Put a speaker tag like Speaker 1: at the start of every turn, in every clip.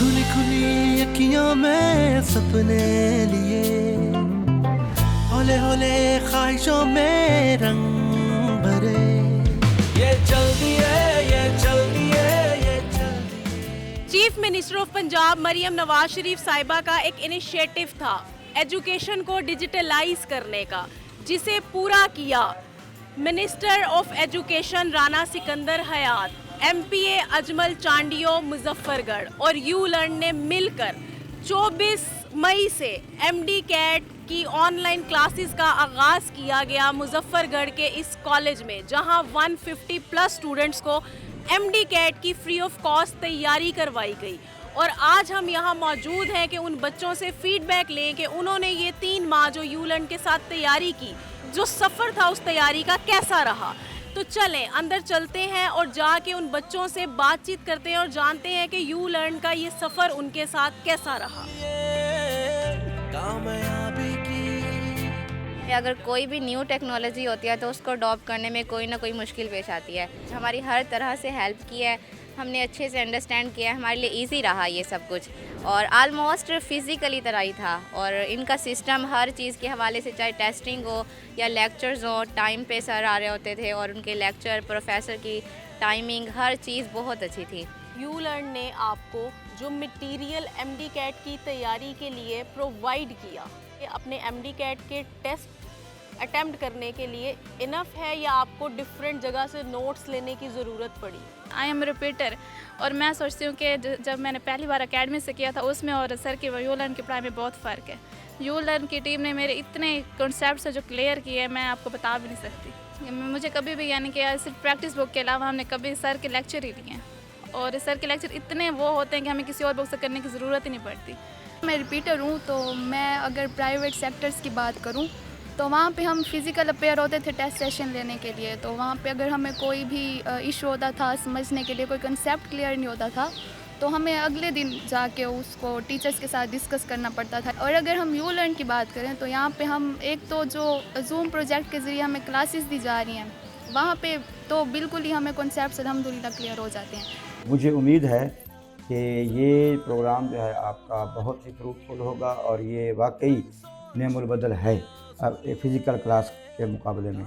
Speaker 1: खुली खुली अखियों में सपने लिए, होले होले ख्वाहिशों में रंग भरे, ये चल दिए, ये चल दिए, ये चल दिए।
Speaker 2: Chief minister of Punjab Maryam Nawaz Sharif साहिबा का एक इनिशिएटिव था एजुकेशन को डिजिटलाइज करने का, जिसे पूरा किया minister of education Rana Sikandar Hayat, MPA Ajmal Chandio Muzaffargarh और यू लर्न ने मिलकर 24 मई से एमडी कैट की ऑनलाइन क्लासेस का आगाज़ किया गया मुजफ्फरगढ़ के इस कॉलेज में, जहां 150 प्लस स्टूडेंट्स को एमडी कैट की फ्री ऑफ कॉस्ट तैयारी करवाई गई। और आज हम यहाँ मौजूद हैं कि उन बच्चों से फीडबैक लें कि उन्होंने ये 3 माह जो यू लर्न के साथ तैयारी की, जो सफ़र था उस तैयारी का कैसा रहा। तो चलें अंदर चलते हैं और जाके उन बच्चों से बातचीत करते हैं और जानते हैं कि यू लर्न का ये सफ़र उनके साथ कैसा रहा।
Speaker 3: अगर कोई भी न्यू टेक्नोलॉजी होती है तो उसको अडॉप्ट करने में कोई ना कोई मुश्किल पेश आती है। हमारी हर तरह से हेल्प की है, हमने अच्छे से अंडरस्टैंड किया है, हमारे लिए इजी रहा ये सब कुछ, और आलमोस्ट फिज़िकली तरह ही था। और इनका सिस्टम हर चीज़ के हवाले से, चाहे टेस्टिंग हो या लेक्चर्स हो, टाइम पे सर आ रहे होते थे और उनके लेक्चर, प्रोफेसर की टाइमिंग, हर चीज़ बहुत अच्छी थी।
Speaker 2: यू लर्न ने आपको जो मटेरियल एमडी कैट की तैयारी के लिए प्रोवाइड किया, ये अपने एमडी कैट के टेस्ट अटेम्प्ट करने के लिए इनफ है या आपको डिफरेंट जगह से नोट्स लेने की ज़रूरत पड़ी?
Speaker 4: आई एम रिपीटर, और मैं सोचती हूँ कि जब मैंने पहली बार एकेडमी से किया था उसमें और सर की यू लर्न की पढ़ाई में बहुत फ़र्क है। यू लर्न की टीम ने मेरे इतने कॉन्सेप्ट्स जो क्लियर किए मैं आपको बता भी नहीं सकती। मुझे कभी भी यानी कि सिर्फ प्रैक्टिस बुक के अलावा हमने कभी सर के लेक्चर ही लिए हैं, और सर के लेक्चर इतने वो होते हैं कि हमें किसी और बुक से करने की ज़रूरत ही नहीं पड़ती।
Speaker 5: मैं रिपीटर हूँ, तो मैं अगर प्राइवेट सेक्टर्स की बात करूँ तो वहाँ पे हम फिज़िकल अपेयर होते थे टेस्ट सेशन लेने के लिए। तो वहाँ पे अगर हमें कोई भी इशू होता था समझने के लिए, कोई कंसेप्ट क्लियर नहीं होता था, तो हमें अगले दिन जाके उसको टीचर्स के साथ डिस्कस करना पड़ता था। और अगर हम यू लर्न की बात करें तो यहाँ पे हम एक तो जो जूम प्रोजेक्ट के ज़रिए हमें क्लासेस दी जा रही हैं, वहाँ पे तो बिल्कुल ही हमें कॉन्सेप्ट्स अल्हम्दुलिल्लाह क्लियर हो जाते हैं।
Speaker 6: मुझे उम्मीद है कि ये प्रोग्राम जो है आपका बहुत ही फ्रूटफुल होगा, और ये वाकई नेमुल बदल है अब एक फ़िज़िकल क्लास के मुकाबले में।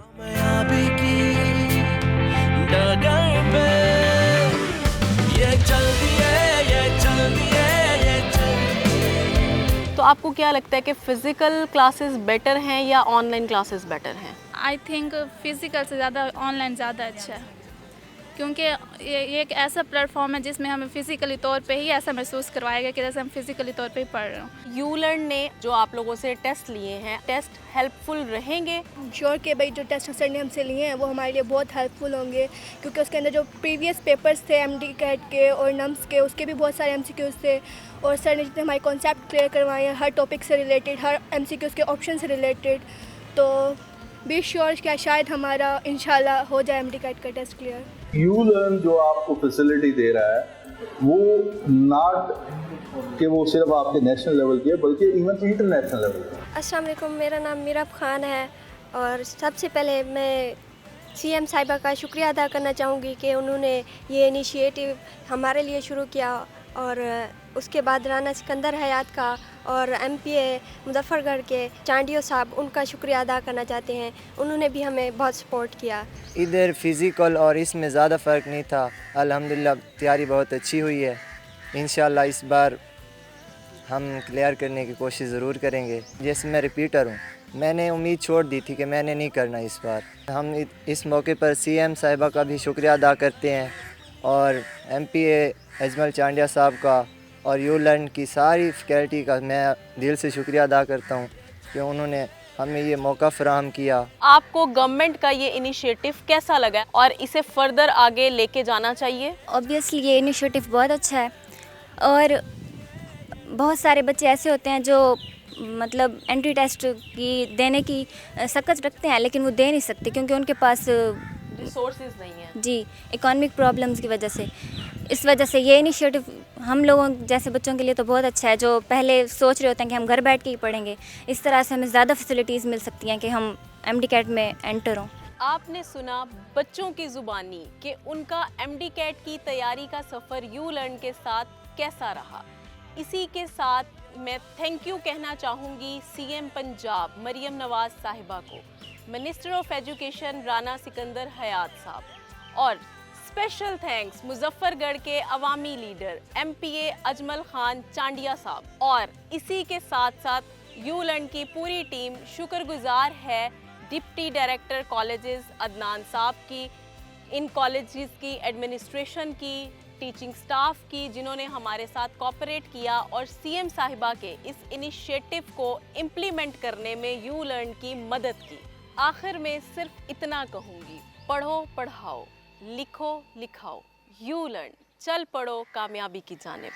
Speaker 2: तो आपको क्या लगता है कि फ़िज़िकल क्लासेस बेटर हैं या ऑनलाइन क्लासेस बेटर हैं?
Speaker 4: आई थिंक फ़िज़िकल से ज़्यादा ऑनलाइन ज़्यादा अच्छा है, क्योंकि ये एक ऐसा प्लेटफॉर्म है जिसमें हमें फ़िज़िकली तौर पे ही ऐसा महसूस करवाएगा कि जैसे हम फ़िज़िकली तौर पे ही पढ़ रहे हों।
Speaker 2: यू लर्न ने जो आप लोगों से टेस्ट लिए हैं, टेस्ट हेल्पफुल रहेंगे?
Speaker 7: श्योर के भाई जो टेस्ट सर ने हमसे लिए हैं वो हमारे लिए बहुत हेल्पफुल होंगे, क्योंकि उसके अंदर जो प्रीवियस पेपर्स थे एमडी कैट के और नम्स के, उसके भी बहुत सारे एमसीक्यूज़ थे। और सर ने जितने हमारे कॉन्सेप्ट क्लियर करवाए हैं हर टॉपिक से रिलेटेड, हर एमसीक्यूज़ के ऑप्शन से रिलेटेड, तो बी श्योर क्या शायद हमारा इंशाल्लाह हो जाए एमडी कैट का टेस्ट क्लियर।
Speaker 8: यू लर्न जो आपको फैसिलिटी दे रहा है वो नॉट कि वो सिर्फ आपके नेशनल लेवल की है, बल्कि इवन इंटरनेशनल लेवल की है।
Speaker 9: अस्सलाम वालेकुम, मेरा नाम मीरब खान है, और सबसे पहले मैं सीएम साहिबा का शुक्रिया अदा करना चाहूँगी कि उन्होंने ये इनिशिएटिव हमारे लिए शुरू किया, और उसके बाद राना सिकंदर हयात का और एमपीए मुजफ्फरगढ़ के चांडियो साहब, उनका शुक्रिया अदा करना चाहते हैं। उन्होंने भी हमें बहुत सपोर्ट किया।
Speaker 10: इधर फ़िज़िकल और इसमें ज़्यादा फ़र्क नहीं था। अल्हम्दुलिल्लाह तैयारी बहुत अच्छी हुई है। इंशाल्लाह इस बार हम क्लियर करने की कोशिश ज़रूर करेंगे। जैसे मैं रिपीटर हूँ, मैंने उम्मीद छोड़ दी थी कि मैंने नहीं करना इस बार। हम इस मौके पर सीएम साहिबा का भी शुक्रिया अदा करते हैं, और एमपीए अजमल चांडिया साहब का और यू लर्न की सारी फैकल्टी का मैं दिल से शुक्रिया अदा करता हूँ कि उन्होंने हमें ये मौका फराहम किया।
Speaker 2: आपको गवर्नमेंट का ये इनिशिएटिव कैसा लगा और इसे फर्दर आगे लेके जाना चाहिए?
Speaker 9: ऑब्वियसली ये इनिशिएटिव बहुत अच्छा है, और बहुत सारे बच्चे ऐसे होते हैं जो मतलब एंट्री टेस्ट की देने की सकत रखते हैं, लेकिन वो दे नहीं सकते क्योंकि उनके पास
Speaker 2: रिसोर्सेज नहीं है।
Speaker 9: जी, इकोनॉमिक प्रॉब्लम्स की वजह से। इस वजह से ये इनिशिएटिव हम लोगों जैसे बच्चों के लिए तो बहुत अच्छा है, जो पहले सोच रहे होते हैं कि हम घर बैठ के ही पढ़ेंगे। इस तरह से हमें ज़्यादा फैसिलिटीज़ मिल सकती हैं कि हम एमडी कैट में एंटर हों।
Speaker 2: आपने सुना बच्चों की ज़ुबानी कि उनका एमडी कैट की तैयारी का सफ़र यू लर्न के साथ कैसा रहा। इसी के साथ मैं थैंक यू कहना चाहूँगी सीएम पंजाब मरियम नवाज साहिबा को, minister of education Rana Sikandar Hayat साहब, और स्पेशल थैंक्स मुजफ्फरगढ़ के अवामी लीडर MPA अजमल खान चांडिया साहब, और इसी के साथ साथ यू लर्न की पूरी टीम शुक्रगुजार है डिप्टी डायरेक्टर कॉलेजेस अदनान साहब की, इन कॉलेजेस की एडमिनिस्ट्रेशन की, टीचिंग स्टाफ की, जिन्होंने हमारे साथ कोऑपरेट किया और सीएम साहिबा के इस इनिशिएटिव को इम्प्लीमेंट करने में यू लर्न की मदद की। आखिर में सिर्फ इतना कहूँगी, पढ़ो पढ़ाओ, लिखो लिखाओ, यू लर्न, चल पड़ो कामयाबी की जानिब।